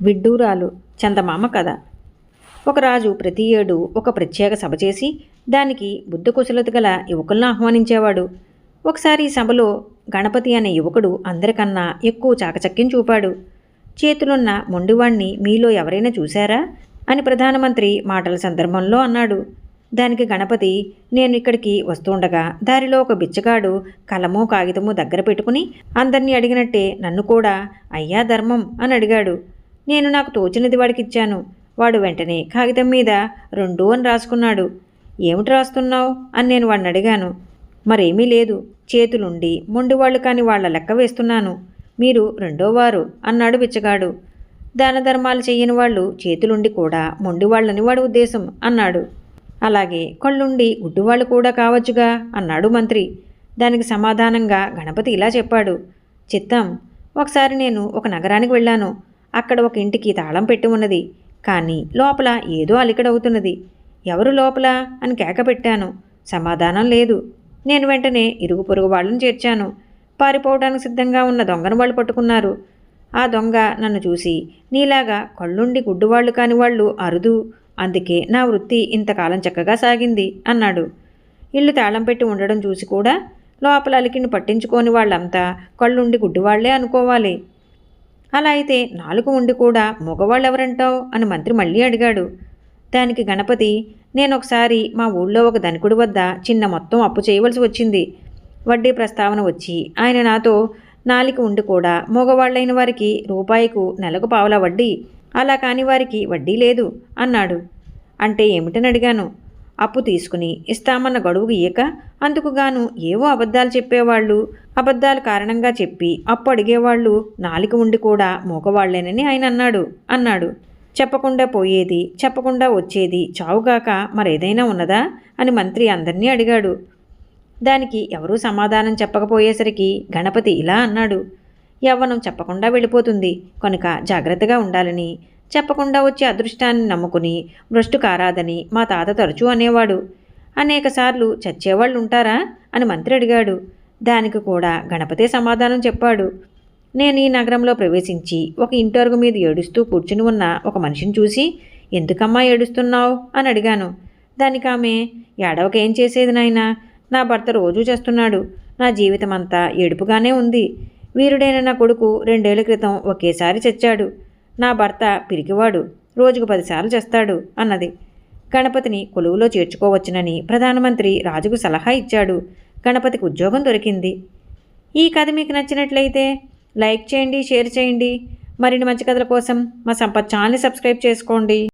విడ్డూరాలు చందమామ కథ. ఒక రాజు ప్రతి ఏడు ఒక ప్రత్యేక సభ చేసి దానికి బుద్ధ కుశలత గల యువకులను ఆహ్వానించేవాడు. ఒకసారి ఈ సభలో గణపతి అనే యువకుడు అందరికన్నా ఎక్కువ చాకచక్యం చూపాడు. చేతులున్న మొండివాణ్ణి మీలో ఎవరైనా చూశారా అని ప్రధానమంత్రి మాటల సందర్భంలో అన్నాడు. దానికి గణపతి, నేను ఇక్కడికి వస్తుండగా దారిలో ఒక బిచ్చగాడు కలము కాగితము దగ్గర పెట్టుకుని అందరినీ అడిగినట్టే నన్ను కూడా అయ్యా ధర్మం అని అడిగాడు. నేను నాకు తోచినది వాడికిచ్చాను. వాడు వెంటనే కాగితం మీద 2 అని రాసుకున్నాడు. ఏమిటి రాస్తున్నావు అని నేను వాడిని అడిగాను. మరేమీ లేదు, చేతులుండి మొండివాళ్ళు కాని వాళ్ల లెక్క వేస్తున్నాను. మీరు 2వ అన్నాడు బిచ్చగాడు. దాన ధర్మాలు చెయ్యని వాళ్ళు చేతులుండి కూడా మొండివాళ్ళని వాడి ఉద్దేశం అన్నాడు. అలాగే కళ్ళుండి గుడ్డివాళ్ళు కూడా కావచ్చుగా అన్నాడు మంత్రి. దానికి సమాధానంగా గణపతి ఇలా చెప్పాడు. చిత్తం, ఒకసారి నేను ఒక నగరానికి వెళ్ళాను. అక్కడ ఒక ఇంటికి తాళం పెట్టి ఉన్నది. కానీ లోపల ఏదో అలికడవుతున్నది. ఎవరు లోపల అని కేక పెట్టాను. సమాధానం లేదు. నేను వెంటనే ఇరుగు పొరుగు వాళ్ళని చేర్చాను. పారిపోవడానికి సిద్ధంగా ఉన్న దొంగను వాళ్ళు పట్టుకున్నారు. ఆ దొంగ నన్ను చూసి, నీలాగా కళ్ళుండి గుడ్డివాళ్ళు కాని వాళ్ళు అరుదు, అందుకే నా వృత్తి ఇంతకాలం చక్కగా సాగింది అన్నాడు. ఇల్లు తాళం పెట్టి ఉండడం చూసి కూడా లోపల అలికిని పట్టించుకోని వాళ్ళంతా కళ్ళుండి గుడ్డివాళ్లే అనుకోవాలి. అలా అయితే 4 ఉండి కూడా మగవాళ్ళెవరంటావు అని మంత్రి మళ్ళీ అడిగాడు. దానికి గణపతి, నేనొకసారి మా ఊళ్ళో ఒక ధనికుడి వద్ద చిన్న మొత్తం అప్పు చేయవలసి వచ్చింది. వడ్డీ ప్రస్తావన వచ్చి ఆయన నాతో 4 ఉండి కూడా మగవాళ్ళైన వారికి రూపాయికు నెలకు పావలా వడ్డీ, అలా కాని వారికి వడ్డీ లేదు అన్నాడు. అంటే ఏమిటని అడిగాను. అప్పు తీసుకుని ఇస్తామన్న గడువుకు ఇయ్యక అందుకుగాను ఏవో అబద్ధాలు చెప్పేవాళ్ళు, అబద్ధాలు కారణంగా చెప్పి అప్పు అడిగేవాళ్ళు 4 ఉండి కూడా మోగవాళ్లేనని ఆయన అన్నాడు. చెప్పకుండా పోయేది, చెప్పకుండా వచ్చేది చావుగాక మరేదైనా ఉన్నదా అని మంత్రి అందరినీ అడిగాడు. దానికి ఎవరూ సమాధానం చెప్పకపోయేసరికి గణపతి ఇలా అన్నాడు. యవ్వనం చెప్పకుండా వెళ్ళిపోతుంది కనుక జాగ్రత్తగా ఉండాలని, చెప్పకుండా వచ్చే అదృష్టాన్ని నమ్ముకుని భ్రష్టు కారాదని మా తాత తరచూ అనేవాడు. అనేకసార్లు చచ్చేవాళ్ళు ఉంటారా అని మంత్రి అడిగాడు. దానికి కూడా గణపతే సమాధానం చెప్పాడు. నేను ఈ నగరంలో ప్రవేశించి ఒక ఇంటి అరుగు మీద ఏడుస్తూ కూర్చుని ఉన్న ఒక మనిషిని చూసి, ఎందుకమ్మా ఏడుస్తున్నావు అని అడిగాను. దానికి ఆమె, ఏడవకేం చేసేది నాయనా, నా భర్త రోజూ చేస్తున్నాడు. నా జీవితం అంతా ఏడుపుగానే ఉంది. వీరుడైన నా కొడుకు 2 ఏళ్ల క్రితం ఒకేసారి చచ్చాడు. నా భర్త పిరికివాడు, రోజుకు 10 సార్లు చేస్తాడు అన్నది. గణపతిని కొలువులో చేర్చుకోవచ్చునని ప్రధానమంత్రి రాజుకు సలహా ఇచ్చాడు. గణపతికి ఉద్యోగం దొరికింది. ఈ కథ మీకు నచ్చినట్లయితే లైక్ చేయండి, షేర్ చేయండి. మరిన్ని మంచి కథల కోసం మా సంపత్ ఛానల్ని సబ్స్క్రైబ్ చేసుకోండి.